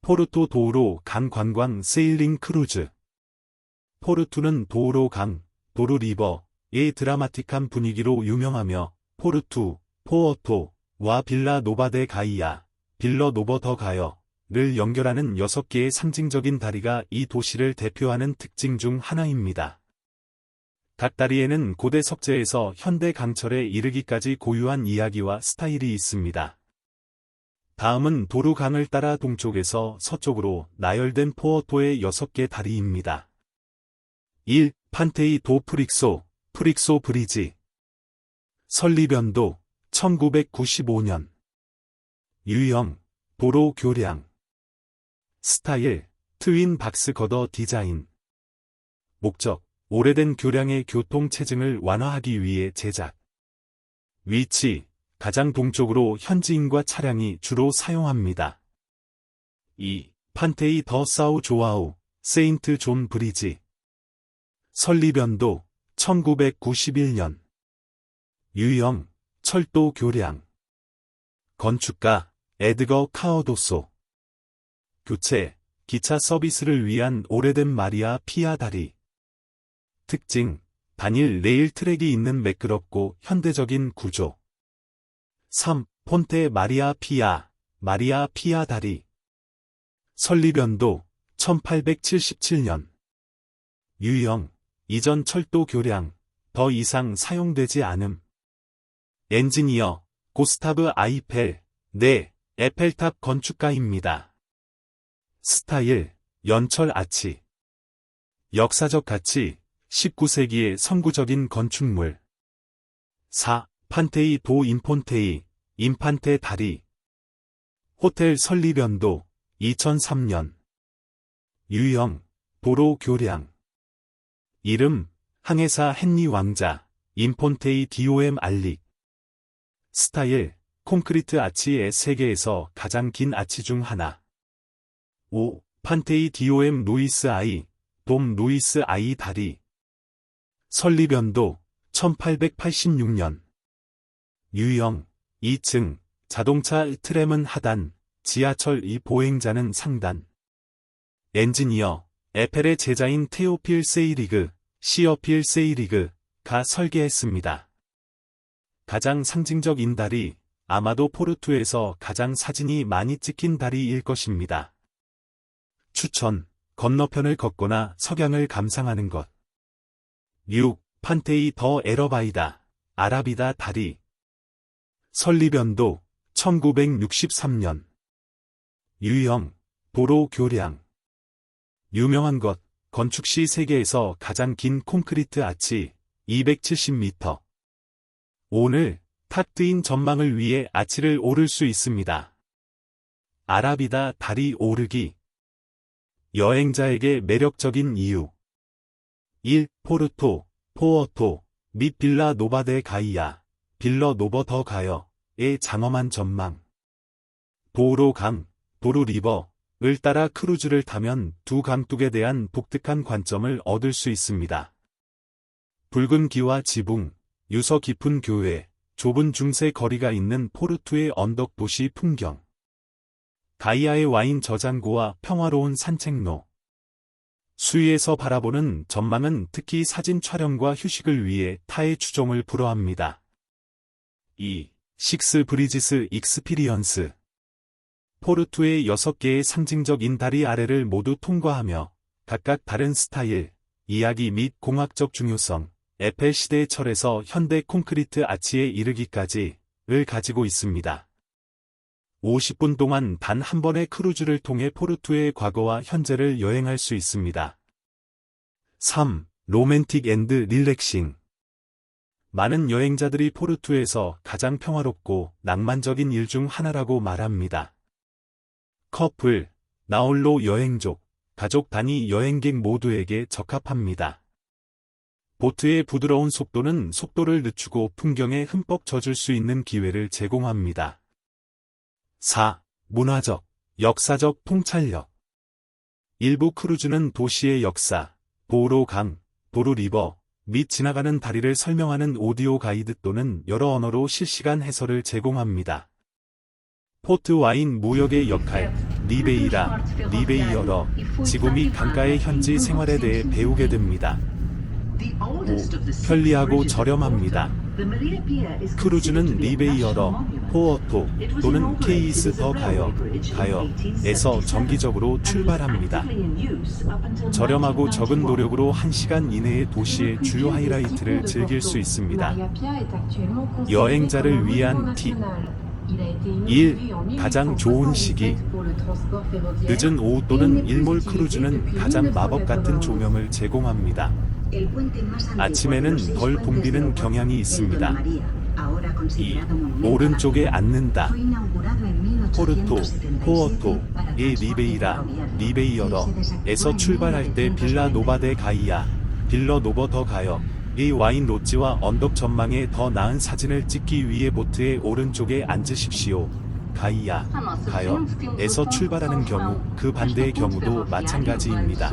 포르투 도우로 강 관광 세일링 크루즈. 포르투는 도우로 강, 도루 리버의 드라마틱한 분위기로 유명하며 포르투, 포어토와 빌라 노바 데 가이아, 빌러 노버 더 가여를 연결하는 6개의 상징적인 다리가 이 도시를 대표하는 특징 중 하나입니다. 각 다리에는 고대 석재에서 현대 강철에 이르기까지 고유한 이야기와 스타일이 있습니다. 다음은 도루강을 따라 동쪽에서 서쪽으로 나열된 포어토의 6개 다리입니다. 1. 판테이 도 프릭소, 프릭소 브리지. 설리변도, 1995년. 유형, 도로 교량. 스타일, 트윈 박스 거더 디자인. 목적, 오래된 교량의 교통 체증을 완화하기 위해 제작. 위치, 가장 동쪽으로 현지인과 차량이 주로 사용합니다. 2. 판테이 더 사우 조아우, 세인트 존 브리지. 설리변도, 1991년. 유형, 철도 교량. 건축가, 에드거 카어도소. 교체, 기차 서비스를 위한 오래된 마리아 피아 다리. 특징, 단일 레일 트랙이 있는 매끄럽고 현대적인 구조. 3. 폰테 마리아 피아 다리. 설리변도, 1877년. 유형, 이전 철도 교량, 더 이상 사용되지 않음. 엔지니어, 고스타브 아이펠, 에펠탑 건축가입니다. 스타일, 연철 아치. 역사적 가치, 19세기의 선구적인 건축물. 4. 판테이 도 인판테 다리. 호텔 설리변도, 2003년. 유형, 도로 교량. 이름, 항해사 헨리 왕자, 인폰테이 DOM 알릭. 스타일, 콘크리트 아치의 세계에서 가장 긴 아치 중 하나. 5. 판테이 DOM 루이스 아이, 돔 루이스 아이 다리. 설리변도, 1886년. 유형, 2층, 자동차 트램은 하단, 지하철 보행자는 상단. 엔지니어, 에펠의 제자인 테오필 세이리그, 시어필 세이리그가 설계했습니다. 가장 상징적인 다리, 아마도 포르투에서 가장 사진이 많이 찍힌 다리일 것입니다. 추천, 건너편을 걷거나 석양을 감상하는 것. 6. 판테이 더 에러바이다, 아라비다 다리. 설리변도, 1963년. 유형, 도로 교량. 유명한 것, 건축 시 세계에서 가장 긴 콘크리트 아치, 270m. 오늘, 탁 트인 전망을 위해 아치를 오를 수 있습니다. 아라비다 다리 오르기. 여행자에게 매력적인 이유. 1. 포어토, 및 빌라 노바 데 가이아, 빌러 노버 더 가여의 장엄한 전망. 도우로 강, 도루 리버를 따라 크루즈를 타면 두 강둑에 대한 독특한 관점을 얻을 수 있습니다. 붉은 기와 지붕, 유서 깊은 교회, 좁은 중세 거리가 있는 포르투의 언덕 도시 풍경. 가이아의 와인 저장고와 평화로운 산책로. 수위에서 바라보는 전망은 특히 사진 촬영과 휴식을 위해 타의 추종을 불허합니다. 2. 식스 브리지스 익스피리언스. 포르투의 6개의 상징적인 다리 아래를 모두 통과하며 각각 다른 스타일, 이야기 및 공학적 중요성, 에펠 시대의 철에서 현대 콘크리트 아치에 이르기까지를 가지고 있습니다. 50분 동안 단 한 번의 크루즈를 통해 포르투의 과거와 현재를 여행할 수 있습니다. 3. 로맨틱 앤드 릴렉싱. 많은 여행자들이 포르투에서 가장 평화롭고 낭만적인 일 중 하나라고 말합니다. 커플, 나홀로 여행족, 가족 단위 여행객 모두에게 적합합니다. 보트의 부드러운 속도는 속도를 늦추고 풍경에 흠뻑 젖을 수 있는 기회를 제공합니다. 4. 문화적, 역사적 통찰력. 일부 크루즈는 도시의 역사, 도로 강, 도루 리버 및 지나가는 다리를 설명하는 오디오 가이드 또는 여러 언어로 실시간 해설을 제공합니다. 포트 와인 무역의 역할. 리베이라, 리베이어러, 지구 및 강가의 현지 생활에 대해 배우게 됩니다. 5. 편리하고 저렴합니다. 크루즈는 리베이어러, 포어토 또는 케이스 더 가여에서 정기적으로 출발합니다. 저렴하고 적은 노력으로 1시간 이내의 도시의 주요 하이라이트를 즐길 수 있습니다. 여행자를 위한 팁 1. 가장 좋은 시기 늦은 오후 또는 일몰 크루즈는 가장 마법 같은 조명을 제공합니다. 아침에는 덜 붐비는 경향이 있습니다. 2. 오른쪽에 앉는다. 포어토의 리베이라, 리베이어러에서 출발할 때 빌라 노바 데 가이아, 빌러 노버 더 가여의 와인 롯지와 언덕 전망에 더 나은 사진을 찍기 위해 보트의 오른쪽에 앉으십시오. 가여에서 출발하는 경우 그 반대의 경우도 마찬가지입니다.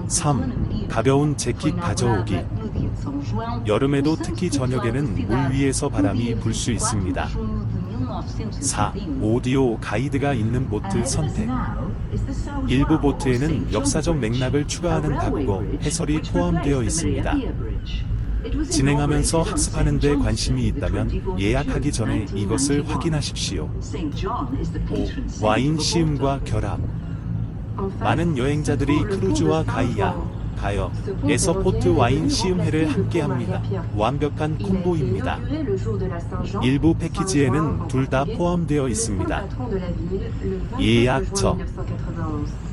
3. 가벼운 재킷 가져오기. 여름에도 특히 저녁에는 물 위에서 바람이 불 수 있습니다. 4. 오디오 가이드가 있는 보트 선택. 일부 보트에는 역사적 맥락을 추가하는 다국어 해설이 포함되어 있습니다. 진행하면서 학습하는 데 관심이 있다면 예약하기 전에 이것을 확인하십시오. 5. 와인 시음과 결합. 많은 여행자들이 크루즈와 가여에서 포트 와인 시음회를 함께합니다. 완벽한 콤보입니다. 일부 패키지에는 둘 다 포함되어 있습니다. 예약처.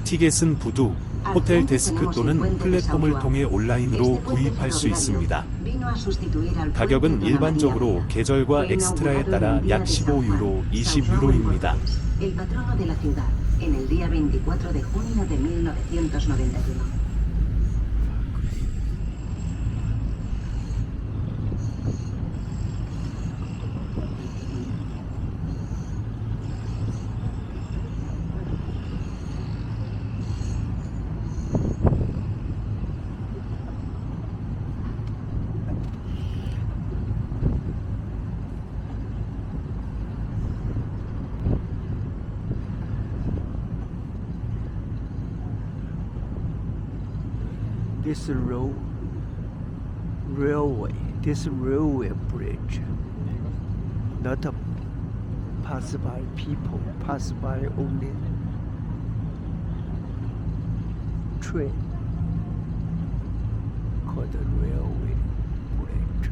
티켓은 부두, 호텔 데스크 또는 플랫폼을 통해 온라인으로 구입할 수 있습니다. 가격은 일반적으로 계절과 엑스트라에 따라 약 15유로, 20유로입니다. En el día 24 de junio de 1991. This railway bridge, not passed by people, passed by only train, called the railway bridge.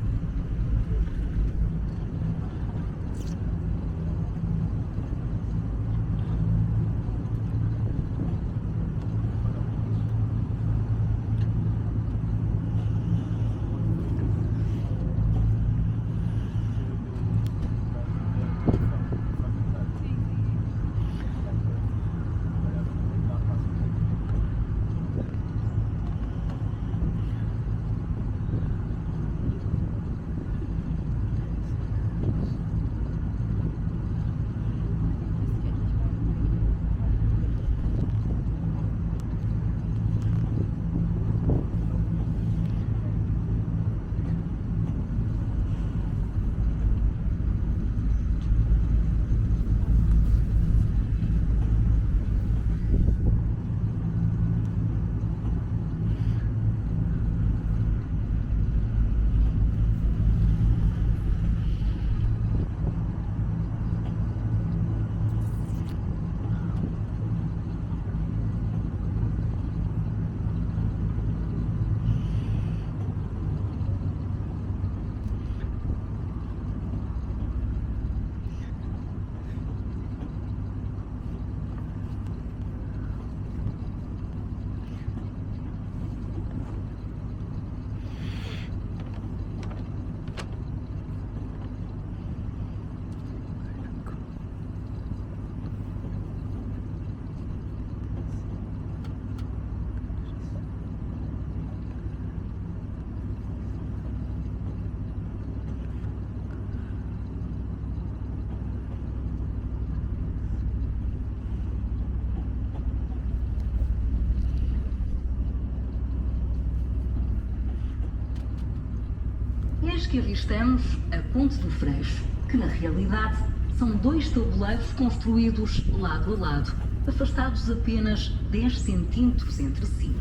Eis que avistamos a Ponte do Freixo, que na realidade São 2 tabuleiros construídos lado a lado, afastados apenas 10 centímetros entre si.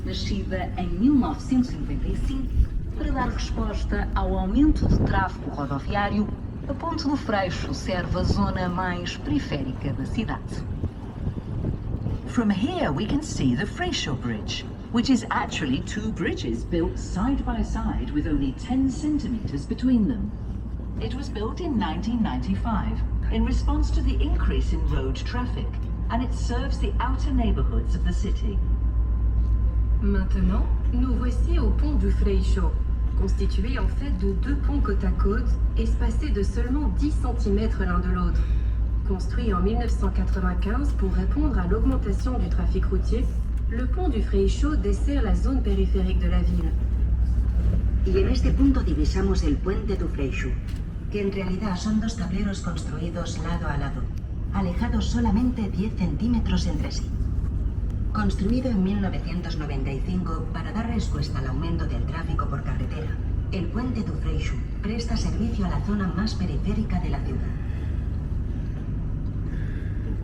Nascida em 1995, para dar resposta ao aumento de tráfego rodoviário, a Ponte do Freixo serve a zona mais periférica da cidade. From here we can see the Freixo Bridge, which is actually 2 bridges built side by side with only 10 centimeters between them. It was built in 1995 in response to the increase in road traffic, and it serves the outer neighborhoods of the city. Maintenant, nous voici au pont du Freixo, constitué en fait de 2 ponts côte à côte, espacés de seulement 10 cm l'un de l'autre. Construit en 1995 pour répondre à l'augmentation du trafic routier, le pont du Freixo dessert la zone périphérique de la ville. Y en este punto divisamos el puente do Freixo, que en realidad son 2 tableros construidos lado a lado, alejados solamente 10 centímetros entre sí. Construido en 1995 para dar respuesta al aumento del tráfico por carretera, el puente do Freixo presta servicio a la zona más periférica de la ciudad.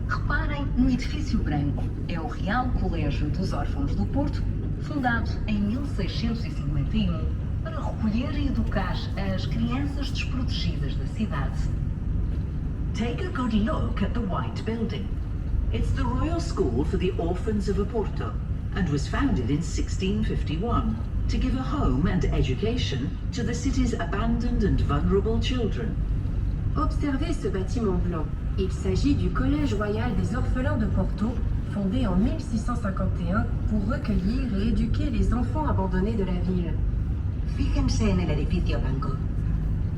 Reparem no edifício branco. É o Real Colégio dos Órfãos do Porto, fundado em 1651 para recolher e educar as crianças desprotegidas da cidade. Take a good look at the white building. It's the Royal School for the Orphans of Oporto and was founded in 1651 to give a home and education to the city's abandoned and vulnerable children. Observez ce bâtiment blanc. Il s'agit du Collège royal des orphelins de Porto, fondé en 1651 pour recueillir et éduquer les enfants abandonnés de la ville. Fíjense en el edificio blanco.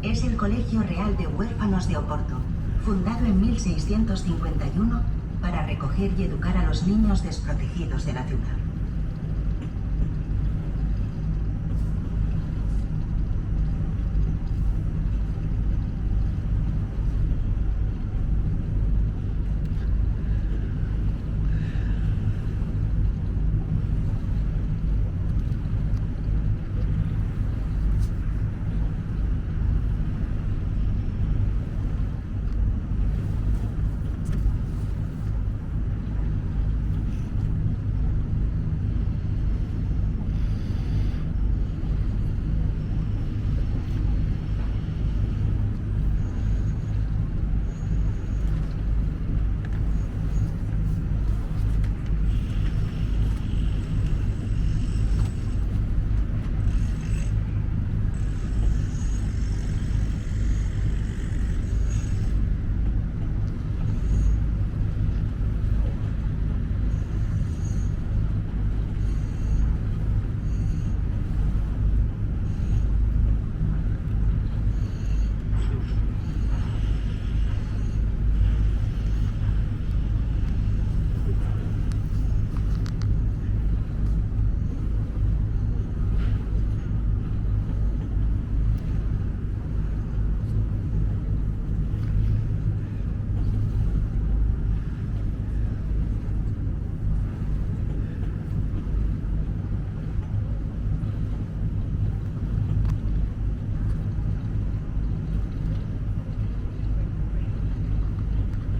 Es el Colegio Real de Huérfanos de Oporto, fundado en 1651 para recoger y educar a los niños desprotegidos de la ciudad.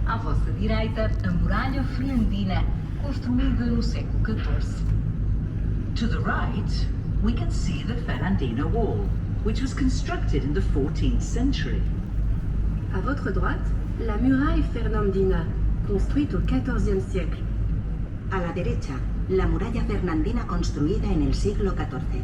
À vossa direita, a muralha fernandina, construída no século XIV. To the right, we can see the Fernandina Wall, which was constructed in the 14th century. À votre droite, la muraille fernandina, construite au XIVe siècle. A la derecha, la muralla fernandina construida en el siglo XIV.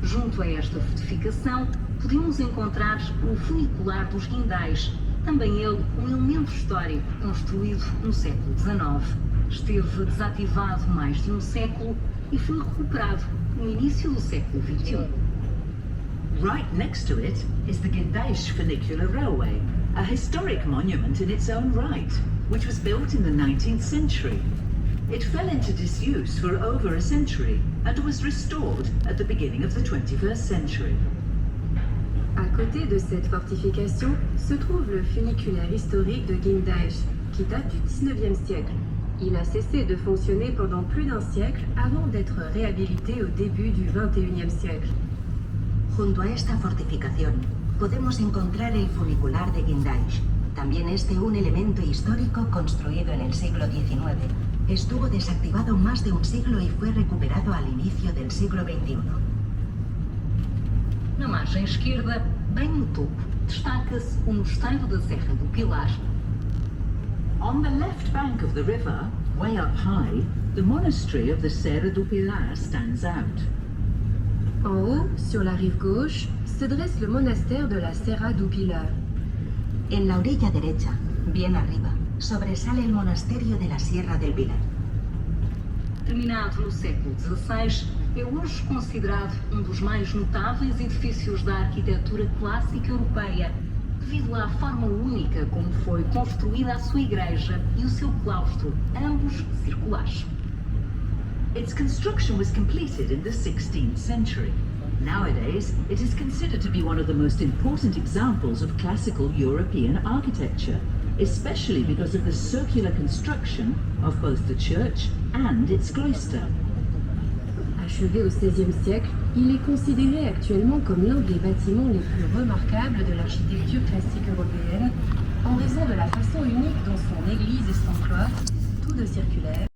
Junto a esta fortificação, podemos encontrar o funicular dos Guindais, também ele um elemento histórico construído no século XIX. Esteve desativado mais de um século e foi recuperado no início do século XXI. Right next to it is the Guindaish Funicular Railway, a historic monument in its own right, which was built in the 19th century. It fell into disuse for over a century and was restored at the beginning of the 21st century. À côté de cette fortification se trouve le funiculaire historique de Guindaich, qui date du 19e siècle. Il a cessé de fonctionner pendant plus d'un siècle avant d'être réhabilité au début du 21e siècle. Junto a esta fortificación podemos encontrar el funicular de Guindaich, También un elemento histórico construido en el siglo XIX. Estuvo desactivado más de un siglo y fue recuperado al inicio del siglo XXI. Na margem esquerda, bem no topo, destaca-se o mosteiro da Serra do Pilar. On the left bank of the river, way up high, the monastery of the Serra do Pilar stands out. En haut, sur la rive gauche, se dresse le monastère de la Serra do Pilar. En la orilla derecha, bien arriba, sobresale el monasterio de la Sierra del Pilar. Terminado no século XVI, é hoje considerado um dos mais notáveis edifícios da arquitetura clássica europeia, devido à forma única como foi construída a sua igreja e o seu claustro, ambos circulares. Its construction was completed in the 16th century. Nowadays, it is considered to be one of the most important examples of classical European architecture, especially because of the circular construction of both the church and its cloister. Achevé au XVIe siècle, il est considéré actuellement comme l'un des bâtiments les plus remarquables de l'architecture classique européenne, en raison de la façon unique dont son église et son cloître, tous deux circulaires,